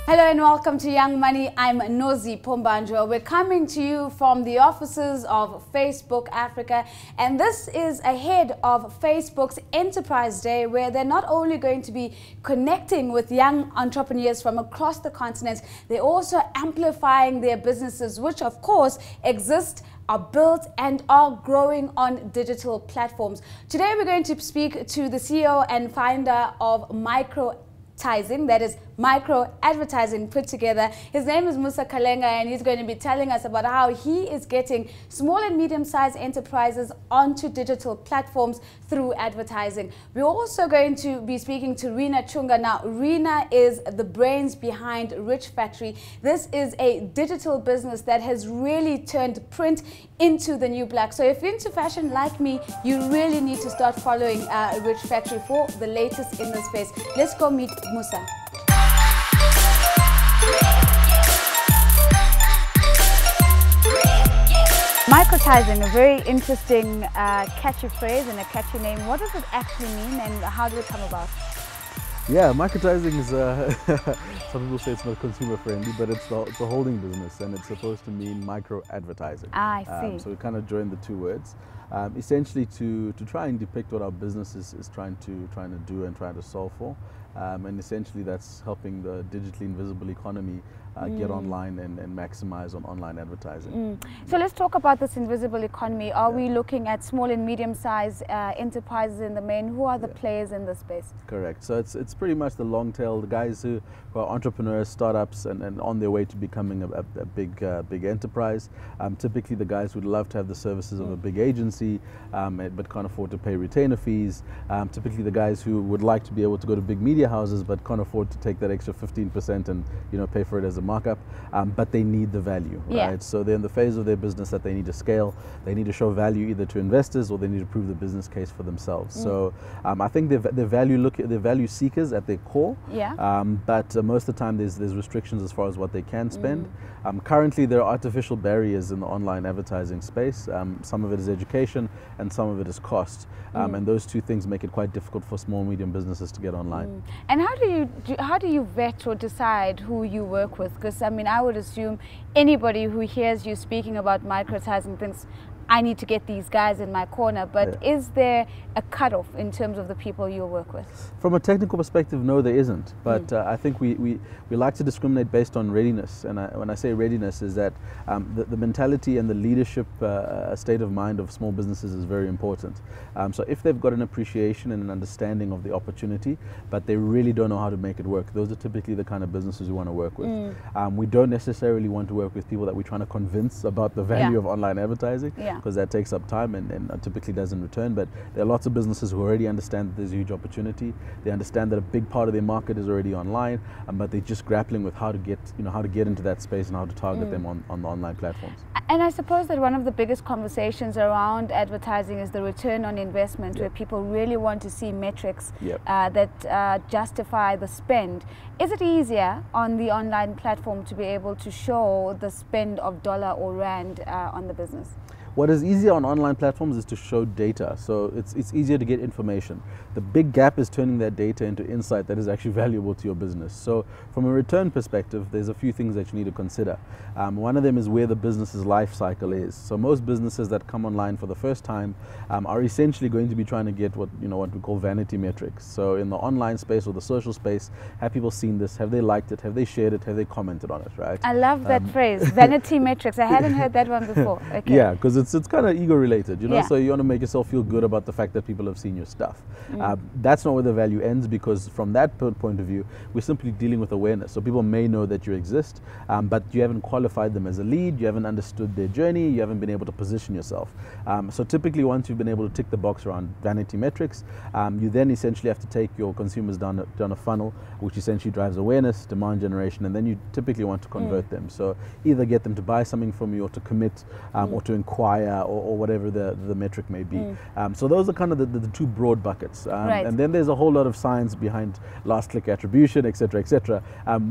Hello and welcome to Young Money. I'm Nozi Pombanjwa. We're coming to you from the offices of Facebook Africa, and this is ahead of Facebook's Enterprise Day, where they're not only going to be connecting with young entrepreneurs from across the continent, they're also amplifying their businesses, which of course exist, are built and are growing on digital platforms. Today we're going to speak to the CEO and founder of Microtizing, that is Micro Advertising put together. His name is Musa Kalenga, and he's going to be telling us about how he is getting small and medium-sized enterprises onto digital platforms through advertising. We're also going to be speaking to Rina Chunga. Now, Rina is the brains behind Rich Factory. This is a digital business that has really turned print into the new black. So if you're into fashion like me, you really need to start following Rich Factory for the latest in this space. Let's go meet Musa. Microtizing, a very interesting catchy phrase and a catchy name. What does it actually mean and how did it come about? Yeah, microtizing is, some people say it's not consumer friendly, but it's a holding business and it's supposed to mean micro advertising. I see. So we kind of joined the two words, essentially to try and depict what our business is trying to do and trying to solve for. And essentially that's helping the digitally invisible economy get online and maximize on online advertising. So let's talk about this invisible economy. Are we looking at small and medium-sized enterprises in the main? Who are the players in this space? Correct. So it's pretty much the long tail, the guys who are entrepreneurs, startups, and on their way to becoming a big enterprise. Typically the guys would love to have the services of a big agency, but can't afford to pay retainer fees. Typically the guys who would like to be able to go to big media houses, but can't afford to take that extra 15% and pay for it as a markup, but they need the value, right? So they're in the phase of their business that they need to scale. They need to show value either to investors or they need to prove the business case for themselves. So I think they're value seekers at their core. But most of the time there's restrictions as far as what they can spend. Currently there are artificial barriers in the online advertising space. Some of it is education and some of it is cost. And those two things make it quite difficult for small and medium businesses to get online. And how do you vet or decide who you work with? Because I mean, I would assume anybody who hears you speaking about microtizing thinks, I need to get these guys in my corner, but is there a cutoff in terms of the people you work with? From a technical perspective, no, there isn't. But I think we like to discriminate based on readiness. And when I say readiness, is that the mentality and the leadership state of mind of small businesses is very important. So if they've got an appreciation and an understanding of the opportunity, but they really don't know how to make it work, those are typically the kind of businesses we want to work with. We don't necessarily want to work with people that we're trying to convince about the value of online advertising. Because that takes up time and typically doesn't return. But there are lots of businesses who already understand that there's a huge opportunity. They understand that a big part of their market is already online, but they're just grappling with how to get into that space and how to target them on the online platforms. And I suppose that one of the biggest conversations around advertising is the return on investment, where people really want to see metrics that justify the spend. Is it easier on the online platform to be able to show the spend of dollar or rand on the business? What is easier on online platforms is to show data, so it's easier to get information. The big gap is turning that data into insight that is actually valuable to your business. So from a return perspective, there's a few things that you need to consider. One of them is where the business's life cycle is. So most businesses that come online for the first time are essentially going to be trying to get what we call vanity metrics. So in the online space or the social space, have people seen this? Have they liked it? Have they shared it? Have they commented on it? Right? I love that phrase, vanity metrics. I hadn't heard that one before. Okay. Yeah, because it's kind of ego related, so you want to make yourself feel good about the fact that people have seen your stuff. That's not where the value ends, because from that point of view, we're simply dealing with awareness. So people may know that you exist, but you haven't qualified them as a lead, you haven't understood their journey, you haven't been able to position yourself. So typically once you've been able to tick the box around vanity metrics, you then essentially have to take your consumers down a funnel, which essentially drives awareness, demand generation, and then you typically want to convert them. So either get them to buy something from you or to commit or to inquire or whatever the metric may be. So those are kind of the two broad buckets. And then there's a whole lot of science behind last click attribution, etc.,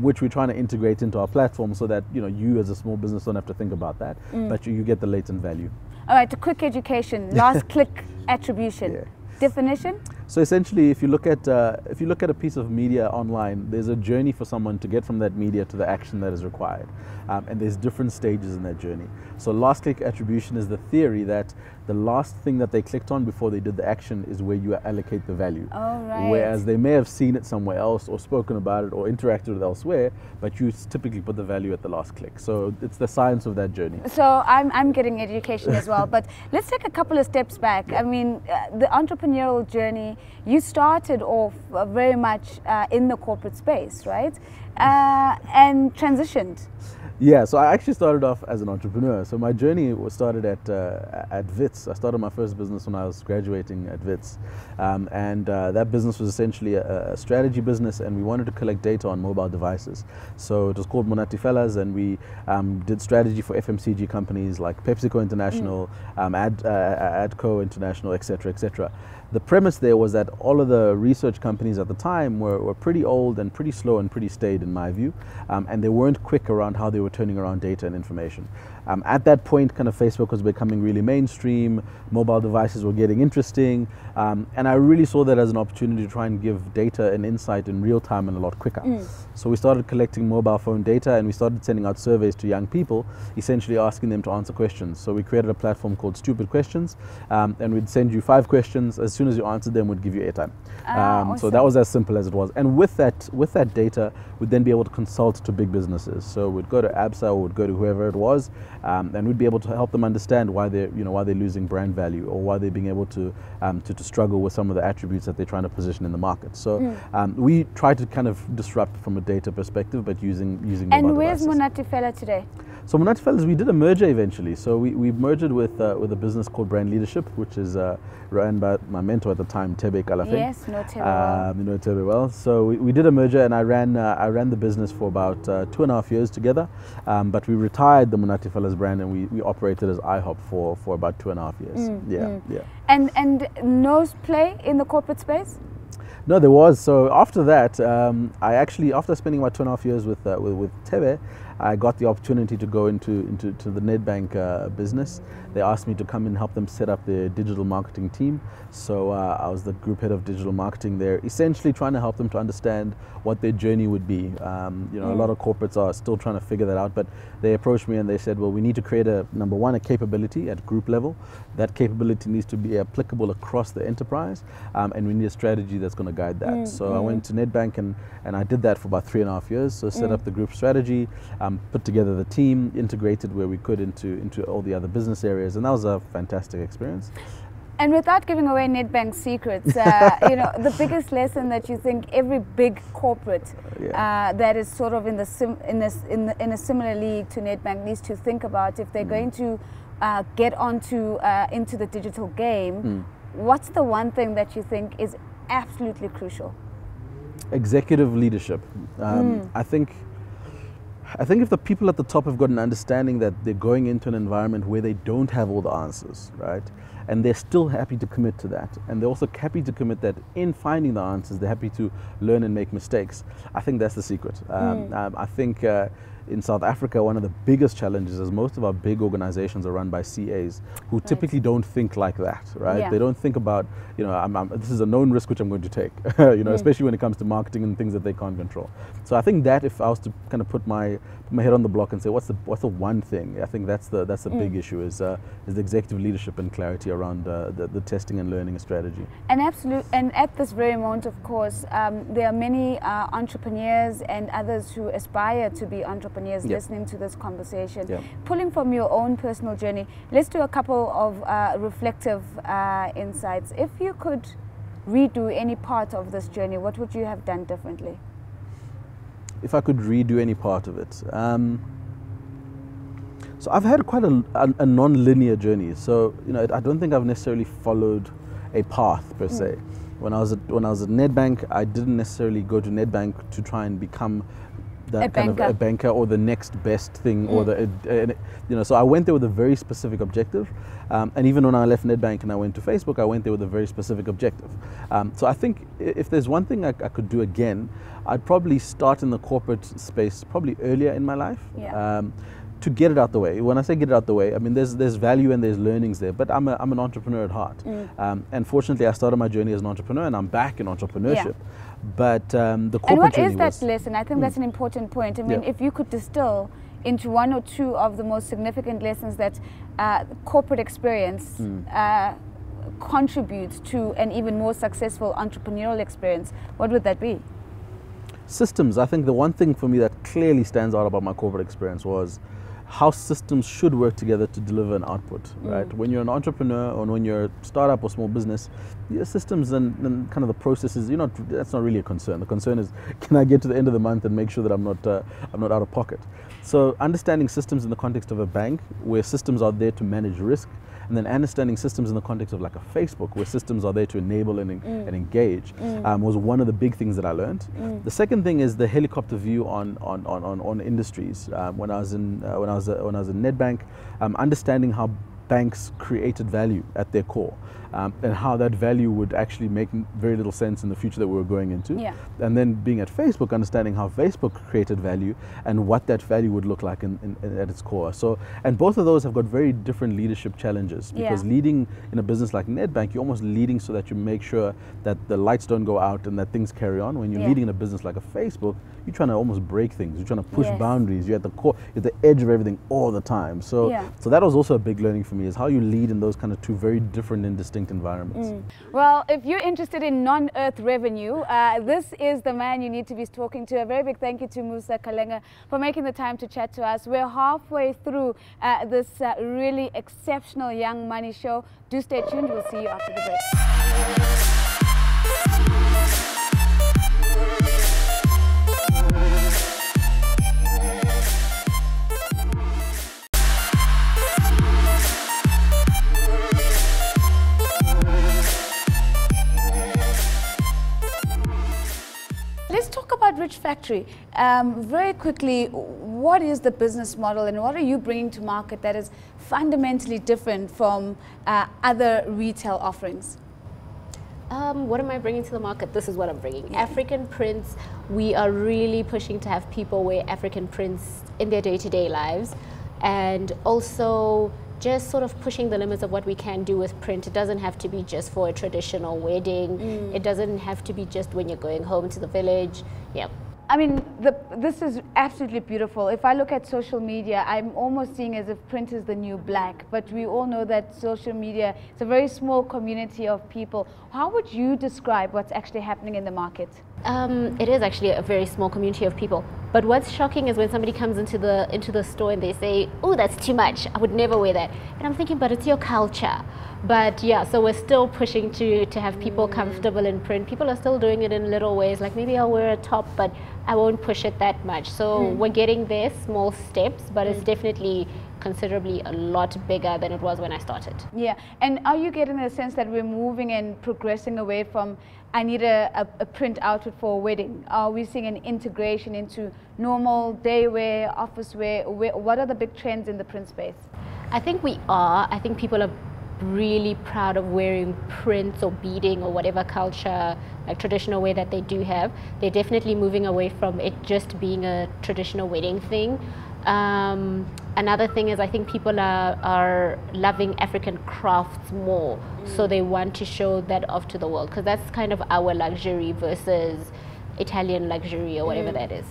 which we're trying to integrate into our platform so that you as a small business don't have to think about that, but you get the latent value. All right, a quick education. Last click attribution. Definition? So essentially, if you look at a piece of media online, there's a journey for someone to get from that media to the action that is required, and there's different stages in that journey. So last click attribution is the theory that the last thing that they clicked on before they did the action is where you allocate the value. Oh, right. Whereas they may have seen it somewhere else or spoken about it or interacted with it elsewhere, but you typically put the value at the last click. So it's the science of that journey. So I'm getting education as well, but let's take a couple of steps back. Yeah. I mean, the entrepreneurial journey, you started off very much in the corporate space, right? And transitioned. Yeah, so I actually started off as an entrepreneur. So my journey was started at WITS. I started my first business when I was graduating at WITS. And that business was essentially a strategy business, and we wanted to collect data on mobile devices. So it was called Monati Fellas, and we did strategy for FMCG companies like PepsiCo International, Adco International, etc., etc. The premise there was that all of the research companies at the time were pretty old and pretty slow and pretty staid in my view, and they weren't quick around how they were turning around data and information. At that point, kind of Facebook was becoming really mainstream, mobile devices were getting interesting, and I really saw that as an opportunity to try and give data and insight in real time and a lot quicker. So we started collecting mobile phone data, and we started sending out surveys to young people, essentially asking them to answer questions. So we created a platform called Stupid Questions, and we'd send you 5 questions. As soon as you answered them, we'd give you airtime. Awesome. So that was as simple as it was. And with that data, we'd then be able to consult to big businesses. So we'd go to ABSA or we'd go to whoever it was, and we'd be able to help them understand why they're losing brand value, or why they're being able to struggle with some of the attributes that they're trying to position in the market. So we try to kind of disrupt from a data perspective, but using mobile And where's devices. Monati Fella today? So Monati Fellas, we did a merger eventually. So we merged with a business called Brand Leadership, which is run by my mentor at the time, Tebe Kalafeng. Yes, know Tebe well. You know Tebe well. So we did a merger, and I ran the business for about 2.5 years together. But we retired the Monati Fellas brand, and we operated as IHOP for about 2.5 years. Yeah. And no play in the corporate space? No, there was. So after that, after spending about 2.5 years with Tebe, I got the opportunity to go into the Nedbank business. They asked me to come and help them set up their digital marketing team. So I was the group head of digital marketing there, essentially trying to help them to understand what their journey would be. A lot of corporates are still trying to figure that out, but they approached me and they said, well, we need to create number one, a capability at group level. That capability needs to be applicable across the enterprise, and we need a strategy that's going to guide that. So I went to Nedbank and I did that for about 3.5 years. So set up the group strategy, put together the team, integrated where we could into all the other business areas, and that was a fantastic experience. And without giving away Nedbank's secrets, the biggest lesson that you think every big corporate that is sort of in a similar league to Nedbank needs to think about if they're going to get into the digital game, what's the one thing that you think is absolutely crucial? Executive leadership. I think if the people at the top have got an understanding that they're going into an environment where they don't have all the answers, right? And they're still happy to commit to that. And they're also happy to commit that in finding the answers, they're happy to learn and make mistakes. I think that's the secret. I think in South Africa, one of the biggest challenges is most of our big organizations are run by CAs who typically don't think like that, right? Yeah. They don't think about, this is a known risk which I'm going to take, especially when it comes to marketing and things that they can't control. So I think that if I was to kind of put my head on the block and say, what's the one thing? I think that's the big issue is the executive leadership and clarity around the testing and learning strategy. And at this very moment, of course, there are many entrepreneurs and others who aspire to be entrepreneurs listening to this conversation. Pulling from your own personal journey, let's do a couple of reflective insights. If you could redo any part of this journey, what would you have done differently? If I could redo any part of it. So I've had quite a non-linear journey. So I don't think I've necessarily followed a path per se. When I was at Nedbank, I didn't necessarily go to Nedbank to try and become that kind of a banker or the next best thing or so I went there with a very specific objective, and even when I left Nedbank and I went to Facebook, I went there with a very specific objective. So I think if there's one thing I could do again, I'd probably start in the corporate space probably earlier in my life. to get it out the way. When I say get it out the way, I mean there's value and there's learnings there. But I'm an entrepreneur at heart, and fortunately I started my journey as an entrepreneur, and I'm back in entrepreneurship. But the corporate and what journey is that was, lesson? I think that's an important point. I mean, if you could distill into one or two of the most significant lessons that corporate experience contributes to an even more successful entrepreneurial experience, what would that be? Systems. I think the one thing for me that clearly stands out about my corporate experience was how systems should work together to deliver an output, right? When you're an entrepreneur or when you're a startup or small business, your systems and kind of the processes, that's not really a concern. The concern is, can I get to the end of the month and make sure that I'm not out of pocket? So understanding systems in the context of a bank, where systems are there to manage risk, and then understanding systems in the context of like a Facebook, where systems are there to enable and engage, was one of the big things that I learned. The second thing is the helicopter view on industries. When I was in Nedbank, understanding how banks created value at their core, and how that value would actually make very little sense in the future that we were going into. And then being at Facebook, understanding how Facebook created value and what that value would look like at its core. So, and both of those have got very different leadership challenges, because leading in a business like Nedbank, you're almost leading so that you make sure that the lights don't go out and that things carry on. When you're leading in a business like a Facebook, you're trying to almost break things. You're trying to push boundaries. You're at the core, you're at the edge of everything all the time. So, so that was also a big learning for me, is how you lead in those kind of two very different and distinct environments. Well, if you're interested in non-earth revenue, this is the man you need to be talking to. A very big thank you to Musa Kalenga for making the time to chat to us. We're halfway through this really exceptional Young Money show. Do stay tuned. We'll see you after the break. Let's talk about Rich Factory. Very quickly, what is the business model and what are you bringing to market that is fundamentally different from other retail offerings? What am I bringing to the market? This is what I'm bringing. African prints. We are really pushing to have people wear African prints in their day-to-day lives, and also just sort of pushing the limits of what we can do with print. It doesn't have to be just for a traditional wedding. It doesn't have to be just when you're going home to the village. I mean, this is absolutely beautiful. If I look at social media, I'm almost seeing as if print is the new black, but we all know that social media is a very small community of people. How would you describe what's actually happening in the market? It is actually a very small community of people. But what's shocking is when somebody comes into the store and they say, "Oh, that's too much. I would never wear that." And I'm thinking, but it's your culture. But yeah, so we're still pushing to have people comfortable in print. People are still doing it in little ways, like maybe I'll wear a top, but I won't push it that much. So we're getting there, small steps, but it's definitely considerably a lot bigger than it was when I started. Yeah, and are you getting the sense that we're moving and progressing away from, I need a print outfit for a wedding? Are we seeing an integration into normal day wear, office wear? What are the big trends in the print space? I think we are. I think people are really proud of wearing prints or beading or whatever culture, like traditional wear that they do have. They're definitely moving away from it just being a traditional wedding thing. Another thing is I think people are loving African crafts more, so they want to show that off to the world, because that's kind of our luxury versus Italian luxury or whatever that is.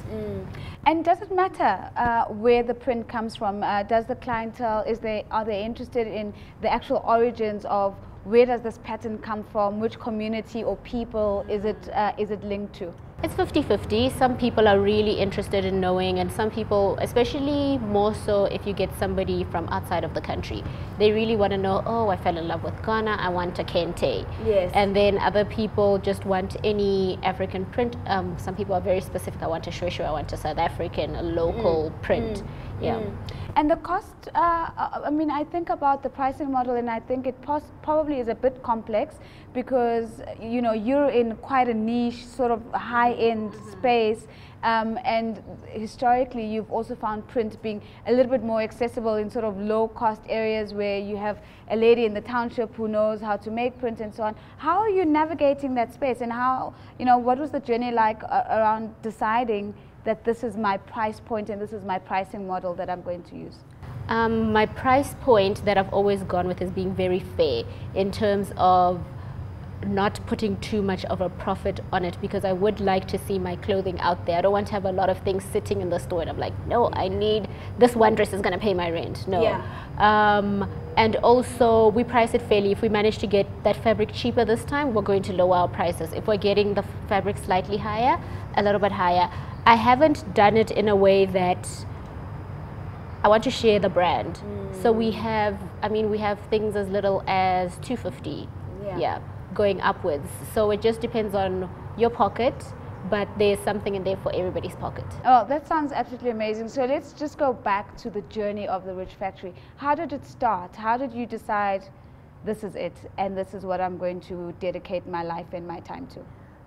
And does it matter where the print comes from? Does the clientele, are they interested in the actual origins of where does this pattern come from? Which community or people is it linked to? It's 50-50. Some people are really interested in knowing, and some people, especially more so if you get somebody from outside of the country, they really want to know, oh, I fell in love with Ghana, I want a kente. Yes. And then other people just want any African print. Some people are very specific. I want a shweshwe, I want a South African, a local print. And the cost, I mean, I think about the pricing model, and I think it probably is a bit complex because, you know, you're in quite a niche, sort of high-end space, and historically you've also found print being a little bit more accessible in sort of low-cost areas where you have a lady in the township who knows how to make print and so on. How are you navigating that space, and how, you know, what was the journey like around deciding that this is my price point and this is my pricing model that I'm going to use? My price point that I've always gone with is being very fair in terms of not putting too much of a profit on it, because I would like to see my clothing out there. I don't want to have a lot of things sitting in the store and I'm like, no, I need this one dress is going to pay my rent. No. Yeah. And also we price it fairly. If we manage to get that fabric cheaper this time, we're going to lower our prices. If we're getting the fabric slightly higher, a little bit higher. I haven't done it in a way that I want to share the brand. So we have, we have things as little as $250. Yeah. Going upwards. So it just depends on your pocket, but there's something in there for everybody's pocket. Oh, that sounds absolutely amazing. So let's just go back to the journey of the Rich Factory. How did it start? How did you decide this is it and this is what I'm going to dedicate my life and my time to?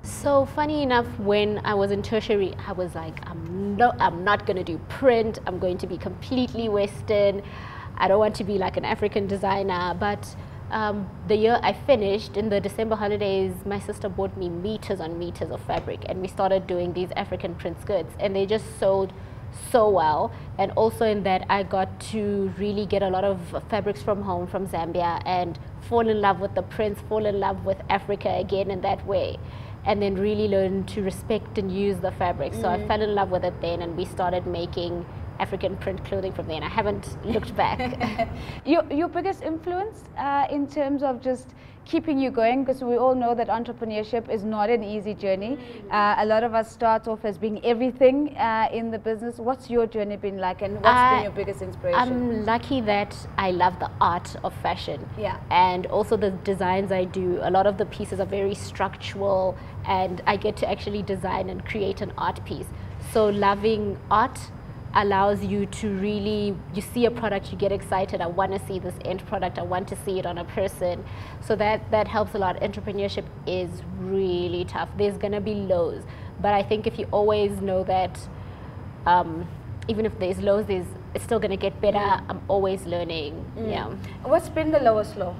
So funny enough, when I was in tertiary, I was like, I'm not going to do print. I'm going to be completely Western. I don't want to be like an African designer. But the year I finished, in the December holidays, my sister bought me meters on meters of fabric, and we started doing these African print skirts, and they just sold so well. And also in that, I got to really get a lot of fabrics from home, from Zambia, and fall in love with the prints, fall in love with Africa again in that way, and then really learn to respect and use the fabric. So I fell in love with it then, and we started making African print clothing from there, and I haven't looked back. Your biggest influence in terms of just keeping you going, because we all know that entrepreneurship is not an easy journey. A lot of us start off as being everything in the business. What's your journey been like, and what's been your biggest inspiration? I'm lucky that I love the art of fashion. Yeah. And also the designs I do, a lot of the pieces are very structural, and I get to actually design and create an art piece. So loving art allows you to really, you see a product, you get excited, I want to see this end product, I want to see it on a person. So that helps a lot. Entrepreneurship is really tough. There's going to be lows, but I think if you always know that even if there's lows, it's still going to get better. I'm always learning. Yeah. What's been the lowest low?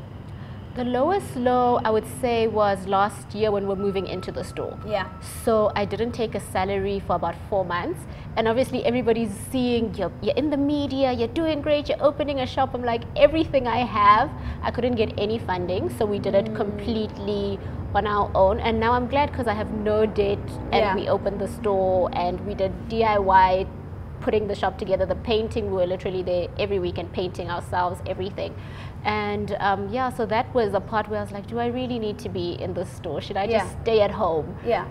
The lowest low, I would say, was last year when we're moving into the store. Yeah. So I didn't take a salary for about 4 months. And obviously everybody's seeing, you're in the media, you're doing great, you're opening a shop. I'm like, everything I have, I couldn't get any funding. So we did it completely on our own. And now I'm glad because I have no debt, and we opened the store and we did DIY, putting the shop together, the painting, we were literally there every weekend painting ourselves, everything. And yeah, so that was a part where I was like, do I really need to be in the store? Should I just stay at home? Yeah.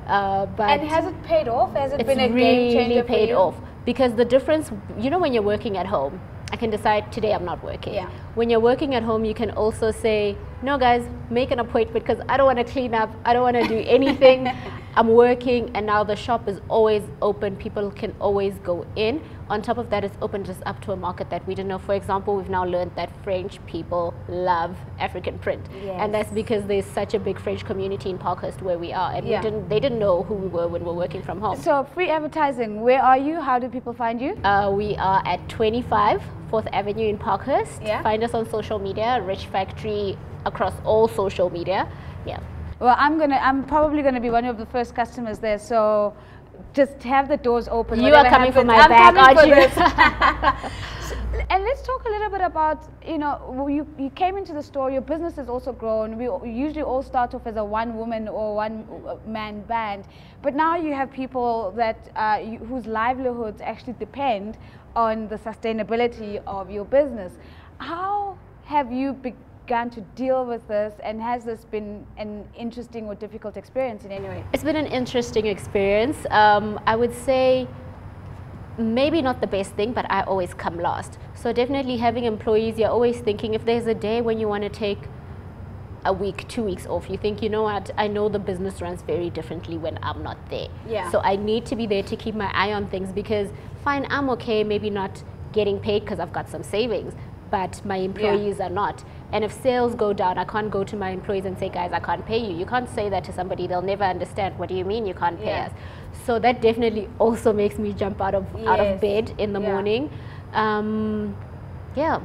But and has it paid off? Has it been a really game changer for you? paid off, because the difference, when you're working at home, I can decide today I'm not working. Yeah. When you're working at home, you can also say, no guys, make an appointment because I don't want to clean up, I don't want to do anything. I'm working, and now the shop is always open. People can always go in. On top of that, it's open just up to a market that we didn't know. For example, we've now learned that French people love African print. Yes. And that's because there's such a big French community in Parkhurst where we are. And they didn't know who we were when we were working from home. So free advertising, where are you? How do people find you? We are at 25 4th Avenue in Parkhurst. Yeah. Find us on social media, Rich Factory, across all social media. Yeah. Well, I'm probably gonna be one of the first customers there, so just have the doors open. You are coming for my bag, aren't you? And let's talk a little bit about, you came into the store, your business has also grown. We usually all start off as a one-woman or one-man band, but now you have people that whose livelihoods actually depend on the sustainability of your business. How have you begun to deal with this, and has this been an interesting or difficult experience in any way? It's been an interesting experience. I would say maybe not the best thing, but I always come last. So definitely having employees, you're always thinking if there's a day when you want to take a week, 2 weeks off, you think, you know what, I know the business runs very differently when I'm not there. Yeah. So I need to be there to keep my eye on things, because fine, I'm okay, maybe not getting paid because I've got some savings, but my employees are not. And if sales go down, I can't go to my employees and say, guys, I can't pay you. You can't say that to somebody. They'll never understand. What do you mean you can't pay us? So that definitely also makes me jump out of bed in the morning. Yeah.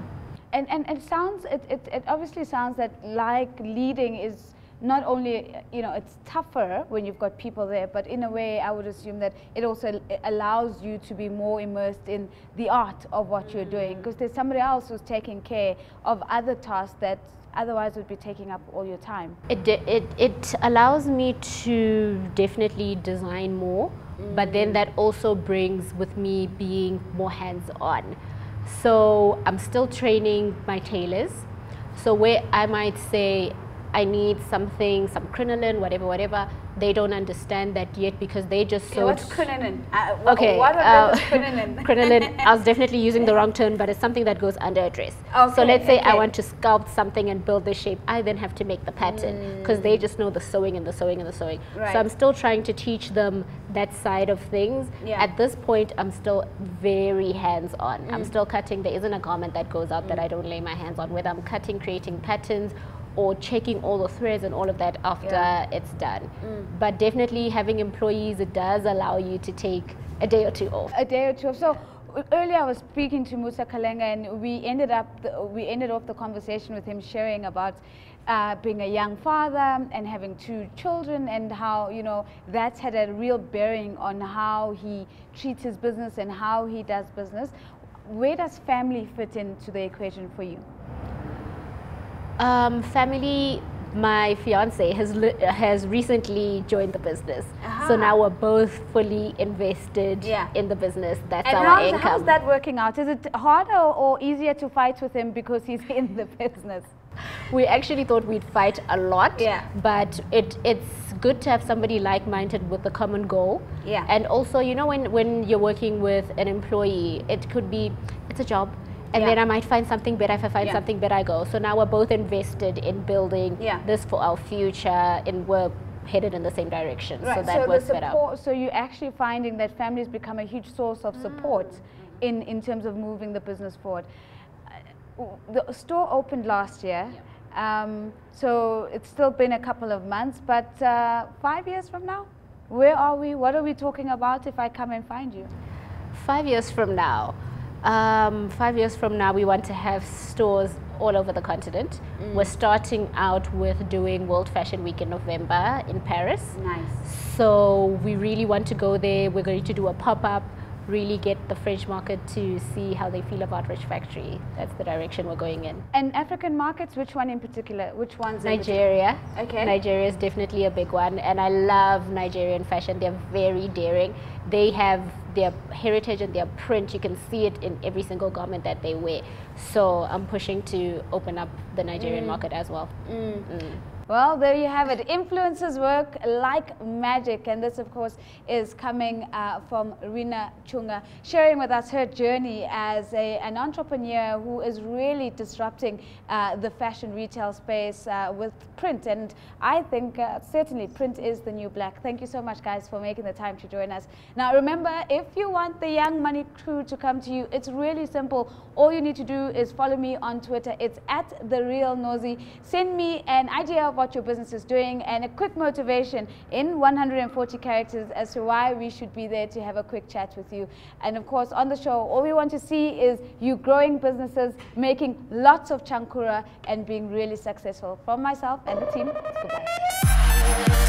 And it obviously sounds that like leading is not only, you know, it's tougher when you've got people there, but in a way I would assume that it also allows you to be more immersed in the art of what you're doing, because there's somebody else who's taking care of other tasks that otherwise would be taking up all your time. It allows me to definitely design more, but then that also brings with me being more hands-on. So I'm still training my tailors. So where I might say I need something, some crinoline, whatever, they don't understand that yet because they just sewed. What's crinoline? Okay. What is crinoline? Crinoline, I was definitely using the wrong term, but it's something that goes under a dress. Okay, so let's say I want to sculpt something and build the shape. I then have to make the pattern because they just know the sewing and the sewing and the sewing. Right. So I'm still trying to teach them that side of things. Yeah. At this point, I'm still very hands-on. I'm still cutting. There isn't a garment that goes out that I don't lay my hands on, whether I'm cutting, creating patterns, or checking all the threads and all of that after it's done. But definitely having employees, it does allow you to take a day or two off. A day or two off. So earlier I was speaking to Musa Kalenga, and we ended off the conversation with him sharing about being a young father and having 2 children, and how, you know, that's had a real bearing on how he treats his business and how he does business. Where does family fit into the equation for you? Family, my fiance has recently joined the business. So now we're both fully invested in the business. That's our income. How's that working out? Is it harder or easier to fight with him because he's in the business? We actually thought we'd fight a lot, but it's good to have somebody like-minded with a common goal. And also, you know, when you're working with an employee, it's a job. And then I might find something better. If I find something better, I go. So now we're both invested in building this for our future, and we're headed in the same direction. Right. So that works better. So you're actually finding that families become a huge source of support in terms of moving the business forward. The store opened last year, so it's still been a couple of months, but 5 years from now, where are we? What are we talking about if I come and find you? 5 years from now. 5 years from now, we want to have stores all over the continent. We're starting out with doing World Fashion Week in November in Paris. Nice. So we really want to go there. We're going to do a pop-up, really get the French market to see how they feel about Rich Factory. That's the direction we're going in. And African markets, which one in particular? Which ones? Nigeria. Okay. Nigeria is definitely a big one, and I love Nigerian fashion. They're very daring. They have their heritage and their print. You can see it in every single garment that they wear. So I'm pushing to open up the Nigerian market as well. Well, there you have it. Influencers work like magic, and this, of course, is coming from Rina Chunga, sharing with us her journey as an entrepreneur who is really disrupting the fashion retail space with print. And I think certainly print is the new black. Thank you so much, guys, for making the time to join us. Now, remember, if you want the Young Money crew to come to you, it's really simple. All you need to do is follow me on Twitter. It's @TheRealNozi. Send me an idea of what your business is doing and a quick motivation in 140 characters as to why we should be there to have a quick chat with you. And of course, on the show, all we want to see is you growing businesses, making lots of chankura, and being really successful. From myself and the team, goodbye.